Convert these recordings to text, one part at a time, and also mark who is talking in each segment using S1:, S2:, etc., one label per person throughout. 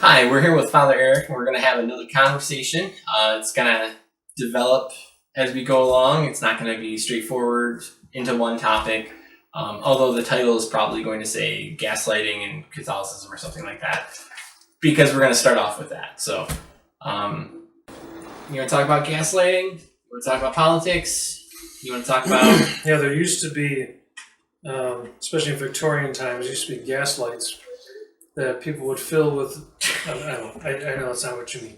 S1: Hi, we're here with Father Eric, and we're going to have another conversation. It's going to develop as we go along. It's not going to be straightforward into one topic, although the title is probably going to say Gaslighting and Catholicism or something like that, because we're going to start off with that. So, you want to talk about gaslighting? You want to talk about politics? You want to talk about...
S2: Yeah, there used to be, especially in Victorian times, used to be gaslights that people would fill with... I know that's not what you mean.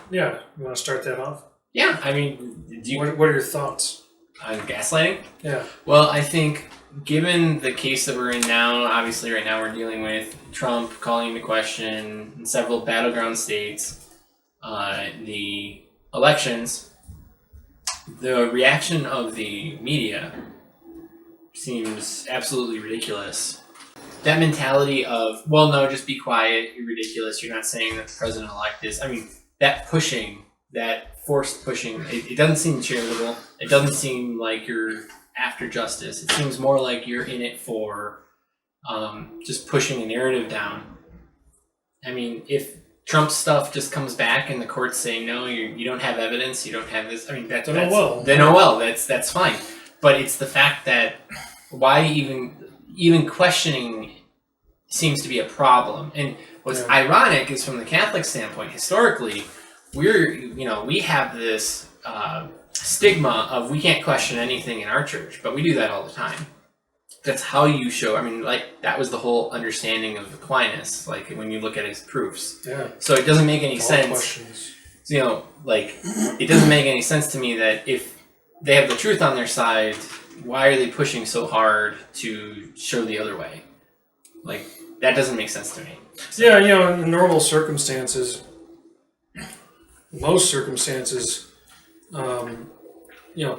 S2: Yeah, you want to start that off?
S1: Yeah, I mean...
S2: What are your thoughts?
S1: On gaslighting?
S2: Yeah.
S1: Well, I think given the case that we're in now, obviously right now we're dealing with Trump calling into question in several battleground states, the elections, the reaction of the media seems absolutely ridiculous. That mentality of, well, no, just be quiet, you're ridiculous, you're not saying that the president-elect is... I mean, that pushing, that forced pushing, it doesn't seem charitable. It doesn't seem like you're after justice. It seems more like you're in it for just pushing a narrative down. I mean, if Trump's stuff just comes back and the courts say, no, you don't have evidence, you don't have this... I mean, that's fine. But it's the fact that why even questioning seems to be a problem. And what's ironic is from the Catholic standpoint, historically, we have this stigma of we can't question anything in our church, but we do that all the time. That's how you show. I mean, like, that was the whole understanding of Aquinas, like when you look at his proofs.
S2: Yeah.
S1: So it doesn't make any sense.
S2: Questions.
S1: It doesn't make any sense to me that if they have the truth on their side, why are they pushing so hard to show the other way? Like, that doesn't make sense to me. So.
S2: Yeah, in normal circumstances, most circumstances,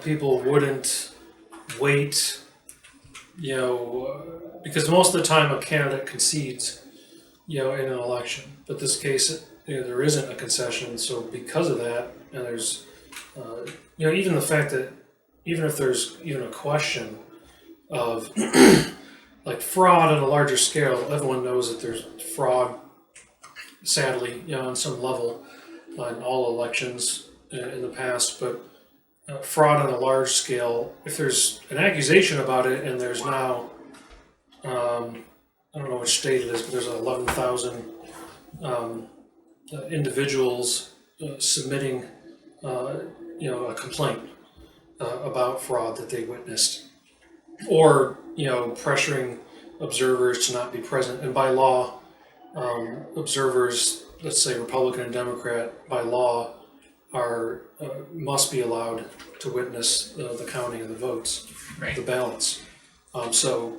S2: people wouldn't wait, because most of the time a candidate concedes, in an election. But this case, there isn't a concession. So because of that, and there's, even the fact that even if there's even a question of like fraud on a larger scale, everyone knows that there's fraud, sadly, on some level on all elections in the past, but fraud on a large scale, if there's an accusation about it and there's now, I don't know which state it is, but there's 11,000 individuals submitting, a complaint about fraud that they witnessed, or pressuring observers to not be present. And by law, observers, let's say Republican and Democrat, by law are must be allowed to witness the counting of the votes,
S1: right.
S2: The ballots. So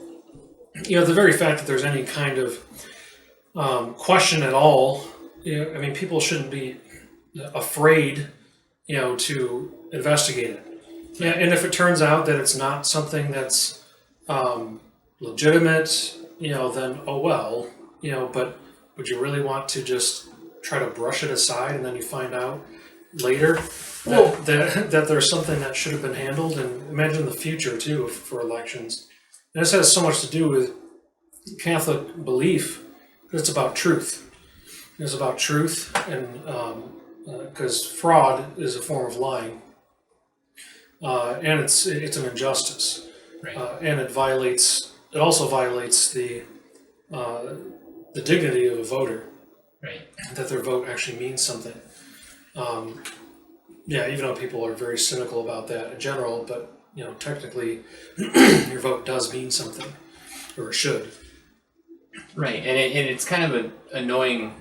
S2: the very fact that there's any kind of question at all, people shouldn't be afraid, to investigate it. Yeah, and if it turns out that it's not something that's legitimate, then oh well, but would you really want to just try to brush it aside and then you find out later that there's something that should have been handled? And imagine the future too for elections. And this has so much to do with Catholic belief. It's about truth. It's about truth, and because fraud is a form of lying. And it's an injustice,
S1: right.
S2: And it also violates the dignity of a voter,
S1: right?
S2: That their vote actually means something. Even though people are very cynical about that in general, but technically, your vote does mean something, or it should.
S1: Right, and it's kind of annoying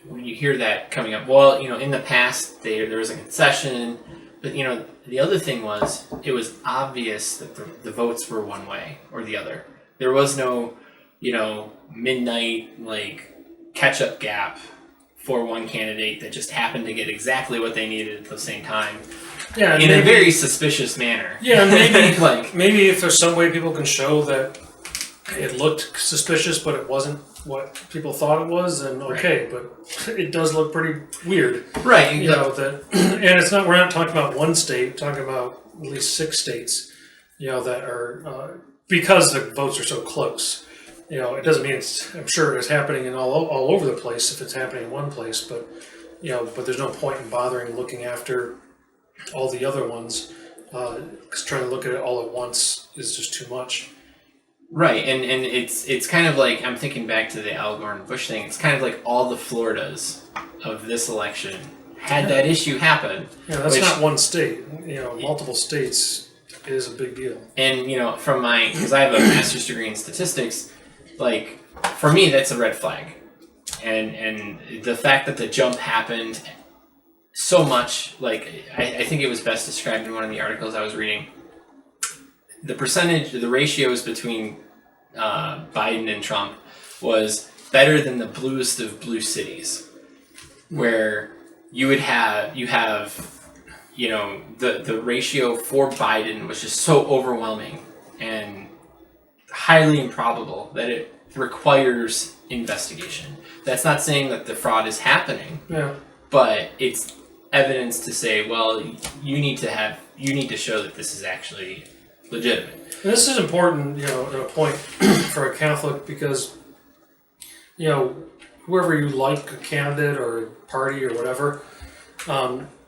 S1: when you hear that coming up. Well, in the past there was a concession. But, the other thing was, it was obvious that the votes were one way or the other. There was no, midnight, catch-up gap for one candidate that just happened to get exactly what they needed at the same time.
S2: Yeah,
S1: in a very suspicious manner.
S2: Yeah, maybe maybe if there's some way people can show that it looked suspicious, but it wasn't what people thought it was, then okay. Right. But it does look pretty weird,
S1: right?
S2: And it's not. We're not talking about one state. We're talking about at least 6 states, that are because the votes are so close. It doesn't mean it's. I'm sure it's happening in all over the place if it's happening in one place, but but there's no point in bothering looking after all the other ones, because trying to look at it all at once is just too much.
S1: Right, and it's kind of like, I'm thinking back to the Al Gore and Bush thing. It's kind of like all the Floridas of this election had that issue happen.
S2: Yeah, that's not one state. Multiple states is a big deal.
S1: And from because I have a master's degree in statistics, like for me that's a red flag, and the fact that the jump happened so much, like I think it was best described in one of the articles I was reading. The ratios between Biden and Trump was better than the bluest of blue cities, where you have the ratio for Biden was just so overwhelming and highly improbable that it requires investigation. That's not saying that the fraud is happening, but it's evidence to say, well, you need to show that this is actually legitimate.
S2: And this is important, in a point for a Catholic, because, whoever you like, a candidate or a party or whatever,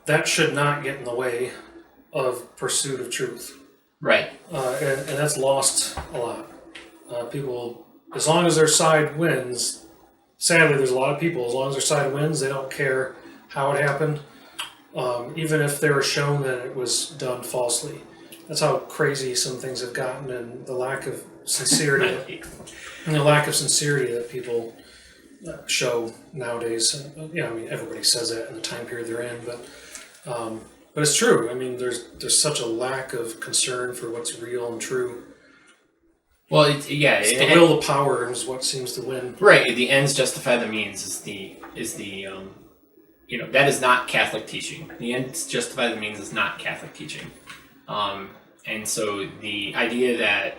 S2: that should not get in the way of pursuit of truth.
S1: Right.
S2: And that's lost a lot. People, as long as their side wins, sadly, there's a lot of people, as long as their side wins, they don't care how it happened, even if they were shown that it was done falsely. That's how crazy some things have gotten, and the lack of sincerity, that people show nowadays. And, everybody says that in the time period they're in, but it's true. I mean, there's such a lack of concern for what's real and true.
S1: Well,
S2: it's the will to power is what seems to win.
S1: Right. The ends justify the means is the that is not Catholic teaching. The ends justify the means is not Catholic teaching. And so the idea that,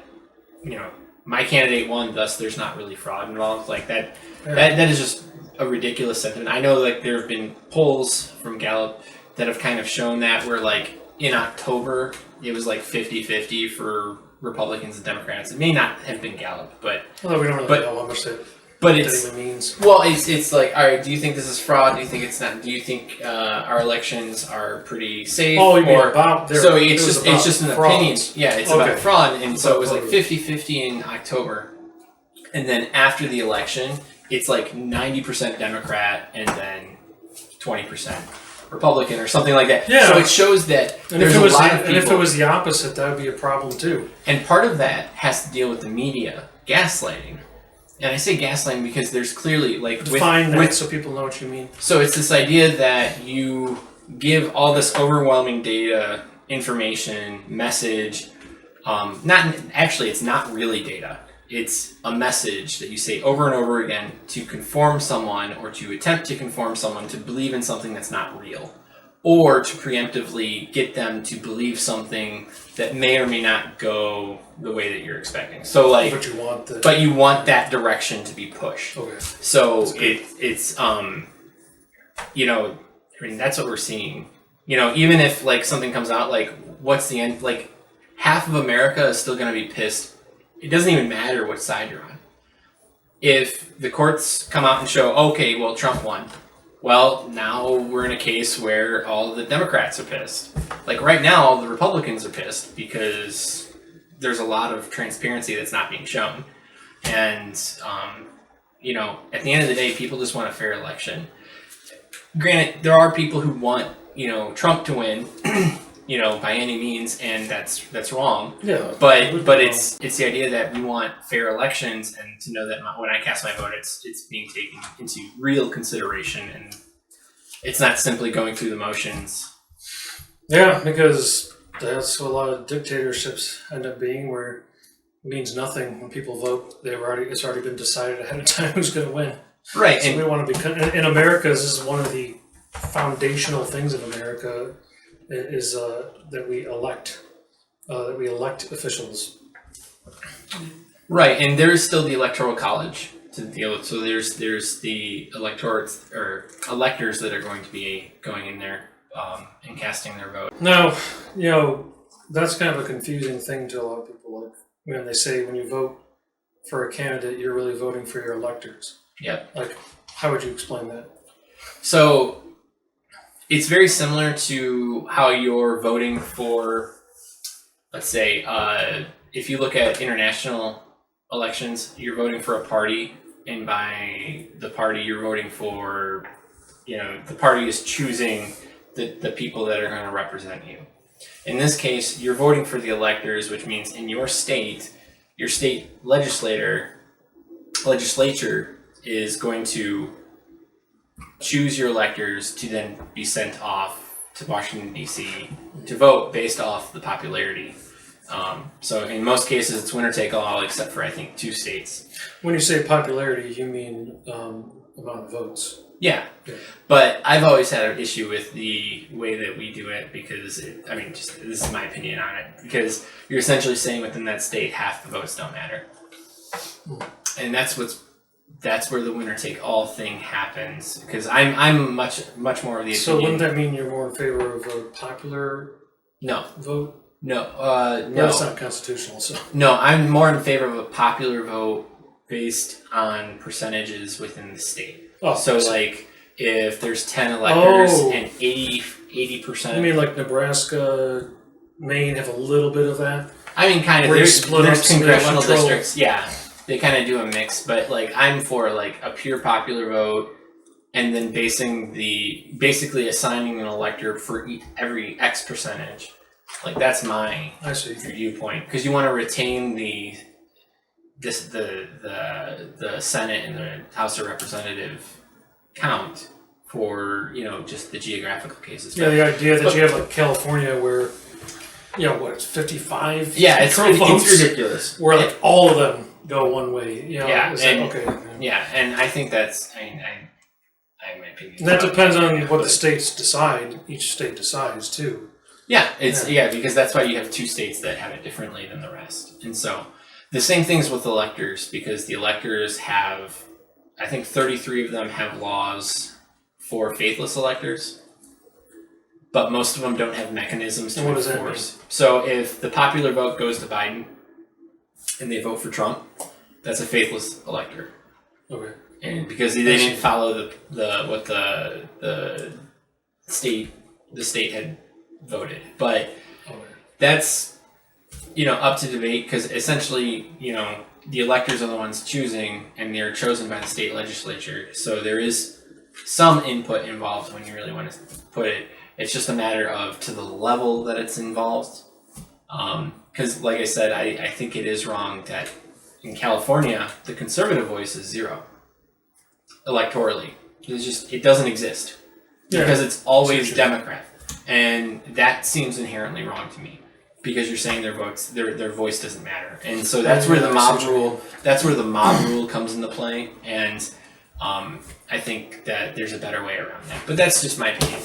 S1: my candidate won, thus there's not really fraud involved, like that is just a ridiculous sentiment. I know, like, there have been polls from Gallup that have kind of shown that, where, like, in October, it was like 50-50 for Republicans and Democrats. It may not have been Gallup, but...
S2: Well, we don't really know how much that even means.
S1: Well, it's like, all right, do you think this is fraud? Do you think it's not? Do you think our elections are pretty safe?
S2: Oh, you mean about their...
S1: So it's just an opinion. Yeah, it's about fraud. And so it was like 50-50 in October. And then after the election, it's like 90% Democrat and then 20% Republican or something like that.
S2: Yeah.
S1: So it shows that there's a lot of people.
S2: And if it was the opposite, that would be a problem too.
S1: And part of that has to deal with the media gaslighting. And I say gaslighting because there's clearly, like...
S2: Define that so people know what you mean.
S1: So it's this idea that you give all this overwhelming data, information, message. It's not really data. It's a message that you say over and over again to conform someone, or to attempt to conform someone to believe in something that's not real. Or to preemptively get them to believe something that may or may not go the way that you're expecting. So, like, but you want that direction to be pushed.
S2: Okay.
S1: So it's that's what we're seeing. Even if, like, something comes out, like, what's the end? Like, half of America is still going to be pissed. It doesn't even matter what side you're on. If the courts come out and show, okay, well, Trump won. Well, now we're in a case where all the Democrats are pissed. Like, right now, all the Republicans are pissed because there's a lot of transparency that's not being shown. And, at the end of the day, people just want a fair election. Granted, there are people who want, Trump to win, by any means, and that's wrong.
S2: Yeah.
S1: But it's the idea that we want fair elections, and to know that when I cast my vote, it's being taken into real consideration, and it's not simply going through the motions.
S2: Yeah, because that's what a lot of dictatorships end up being, where it means nothing when people vote. It's already been decided ahead of time who's going to win.
S1: Right.
S2: So we want to be in America. This is one of the foundational things of America. Is that we elect officials.
S1: Right, and there is still the Electoral College to deal with. So there's the electors that are going to be going in there and casting their vote.
S2: Now, that's kind of a confusing thing to a lot of people. Like, when they say when you vote for a candidate, you're really voting for your electors.
S1: Yep.
S2: Like, how would you explain that?
S1: So it's very similar to how you're voting for, let's say, if you look at international elections, you're voting for a party, and by the party you're voting for, the party is choosing the people that are going to represent you. In this case, you're voting for the electors, which means in your state legislature is going to choose your electors to then be sent off to Washington, D.C. to vote based off the popularity. So in most cases, it's winner take all, except for I think 2 states.
S2: When you say popularity, you mean amount of votes.
S1: Yeah.
S2: Yeah.
S1: But I've always had an issue with the way that we do it because, this is my opinion on it, because you're essentially saying within that state half the votes don't matter. And that's where the winner take all thing happens, because I'm much more of the opinion.
S2: So wouldn't that mean you're more in favor of a popular vote?
S1: No,
S2: That's not constitutional. So
S1: no, I'm more in favor of a popular vote based on percentages within the state.
S2: Oh,
S1: so like if there's 10 electors and 80%.
S2: You mean like Nebraska, Maine have a little bit of that?
S1: I mean, kind of. There's congressional
S2: control.
S1: districts. Yeah, they kind of do a mix. But like, I'm for like a pure popular vote, and then basically assigning an elector for every X percentage. Like that's my viewpoint, because you want to retain the Senate and the House of Representative count for just the geographical cases.
S2: Yeah, the idea that you have like California where it's 55.
S1: Yeah, it's ridiculous.
S2: Where like all of them go one way.
S1: Yeah,
S2: okay.
S1: Yeah, and I think that's I have my opinion.
S2: And that depends on what the states decide. Each state decides too.
S1: Yeah, because that's why you have 2 states that have it differently than the rest. And so the same things with electors, because the electors have, I think 33 of them have laws for faithless electors, but most of them don't have mechanisms to enforce. So if the popular vote goes to Biden and they vote for Trump, that's a faithless elector.
S2: Okay.
S1: And because they didn't follow what the state had voted. But that's up to debate, because essentially the electors are the ones choosing, and they're chosen by the state legislature, so there is some input involved when you really want to put it. It's just a matter of to the level that it's involved, because like I said, I think it is wrong that in California the conservative voice is 0 electorally. It doesn't exist, because it's always Democrat. And that seems inherently wrong to me, because you're saying their voice doesn't matter, and so that's where the mob rule comes into play. And I think that there's a better way around that, but that's just my opinion.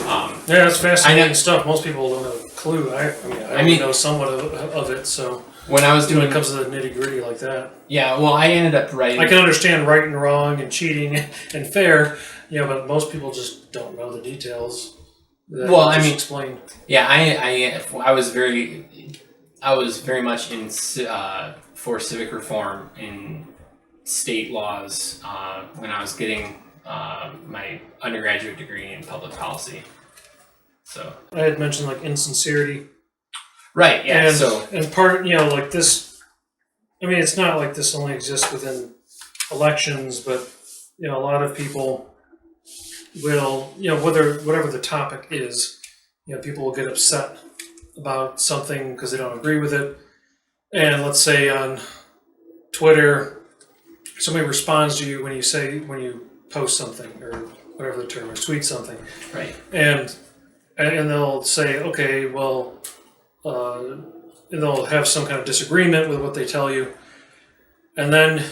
S2: Yeah, that's fascinating stuff. Most people don't have a clue. I mean, know somewhat of it. So
S1: when I was
S2: when it comes to the nitty gritty like that,
S1: yeah. Well, I ended up writing.
S2: I can understand right and wrong and cheating and fair, but most people just don't know the details. Explain.
S1: Yeah, I was very much in for civic reform in state laws when I was getting my undergraduate degree in public policy. So
S2: I had mentioned like Sincerity,
S1: right? Yeah.
S2: And part like this. I mean, it's not like this only exists within elections, but a lot of people will, whatever the topic is, people will get upset about something because they don't agree with it. And let's say on Twitter, somebody responds to you when you post something, or whatever the term is, tweet something.
S1: Right.
S2: And they'll say, okay, well, and they'll have some kind of disagreement with what they tell you. And then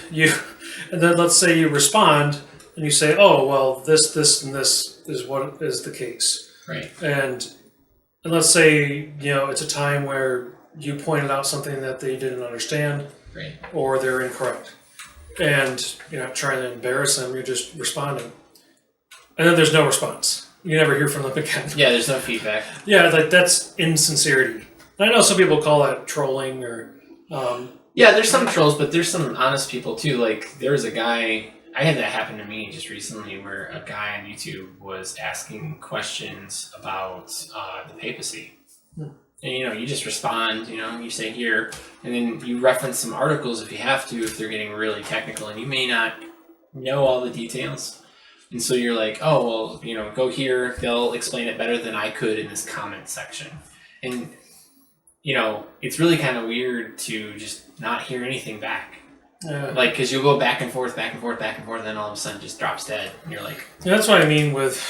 S2: let's say you respond, and you say, oh, well, this, and this is what is the case.
S1: Right.
S2: And let's say, it's a time where you pointed out something that they didn't understand.
S1: Right.
S2: Or they're incorrect. And you're not trying to embarrass them, you're just responding. And then there's no response. You never hear from them again.
S1: Yeah, there's no feedback.
S2: Yeah, like that's insincerity. And I know some people call that trolling or...
S1: Yeah, there's some trolls, but there's some honest people too. Like there was a guy, I had that happen to me just recently, where a guy on YouTube was asking questions about the papacy. And you just respond, you say here, and then you reference some articles if you have to, if they're getting really technical, and you may not know all the details. And so you're like, oh, well, go here, they'll explain it better than I could in this comment section. And, it's really kind of weird to just not hear anything back. Like, because you'll go back and forth, back and forth, back and forth, and then all of a sudden it just drops dead. And you're like...
S2: Yeah, that's what I mean with...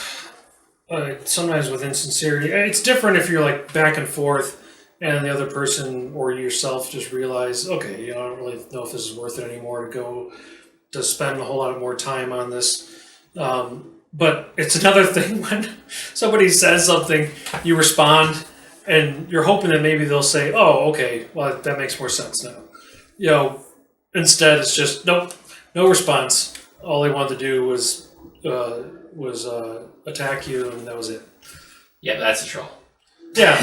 S2: sometimes with insincerity, it's different if you're like back and forth and the other person or yourself just realize, okay, I don't really know if this is worth it anymore to spend a whole lot more time on this. But it's another thing when somebody says something, you respond, and you're hoping that maybe they'll say, oh, okay, well, that makes more sense now. Instead it's just, nope, no response. All they wanted to do was attack you, and that was it.
S1: Yeah, that's a troll.
S2: Yeah,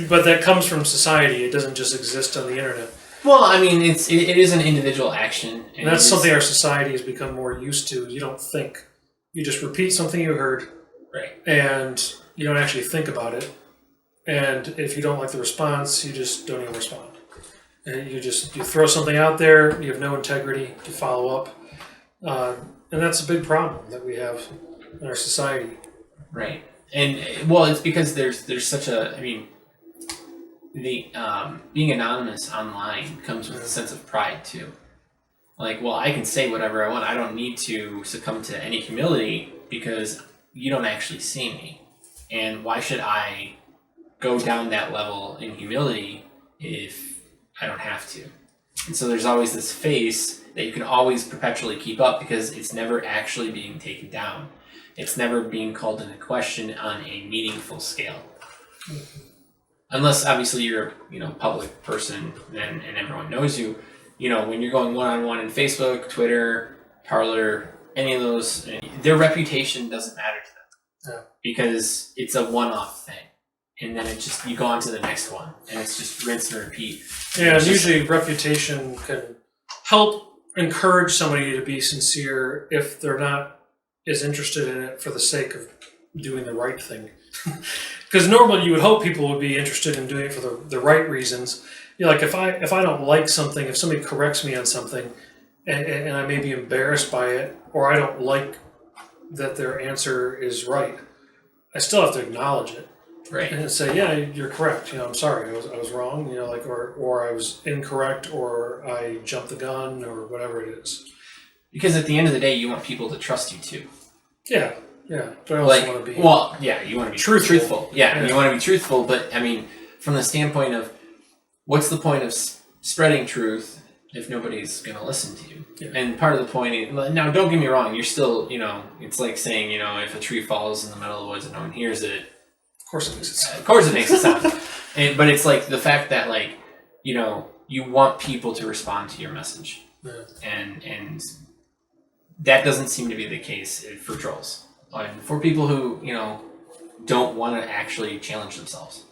S2: but that comes from society. It doesn't just exist on the internet.
S1: Well, I mean, it is an individual action.
S2: And that's something our society has become more used to. You don't think. You just repeat something you heard.
S1: Right.
S2: And you don't actually think about it. And if you don't like the response, you just don't even respond. And you throw something out there, you have no integrity to follow up. And that's a big problem that we have in our society.
S1: Right. And, well, it's because there's such a, the being anonymous online comes with a sense of pride, too. Like, well, I can say whatever I want. I don't need to succumb to any humility because you don't actually see me. And why should I go down that level in humility if I don't have to? And so there's always this face that you can always perpetually keep up because it's never actually being taken down. It's never being called into question on a meaningful scale. Unless, obviously, you're a public person and everyone knows you. When you're going one-on-one in Facebook, Twitter, Parler, any of those, their reputation doesn't matter to them. Because it's a one-off thing. And then you go on to the next one. And it's just rinse and repeat.
S2: And usually reputation can help encourage somebody to be sincere if they're not as interested in it for the sake of doing the right thing. Because normally you would hope people would be interested in doing it for the right reasons. Like if I don't like something, if somebody corrects me on something, and I may be embarrassed by it, or I don't like that their answer is right, I still have to acknowledge it.
S1: Right.
S2: And say, yeah, you're correct. I'm sorry, I was wrong. Or I was incorrect, or I jumped the gun, or whatever it is.
S1: Because at the end of the day, you want people to trust you too.
S2: Yeah. But I also want to be...
S1: Well, yeah, you want to be truthful. Yeah, you want to be truthful, but, from the standpoint of, what's the point of spreading truth if nobody's going to listen to you? Yeah. And part of the point is... Now, don't get me wrong, you're still, it's like saying, if a tree falls in the middle of the woods and no one hears it...
S2: Of course it makes a sound.
S1: Of course it makes a sound. But it's like the fact that, you want people to respond to your message. Yeah. And that doesn't seem to be the case for trolls. And for people who, don't want to actually challenge themselves.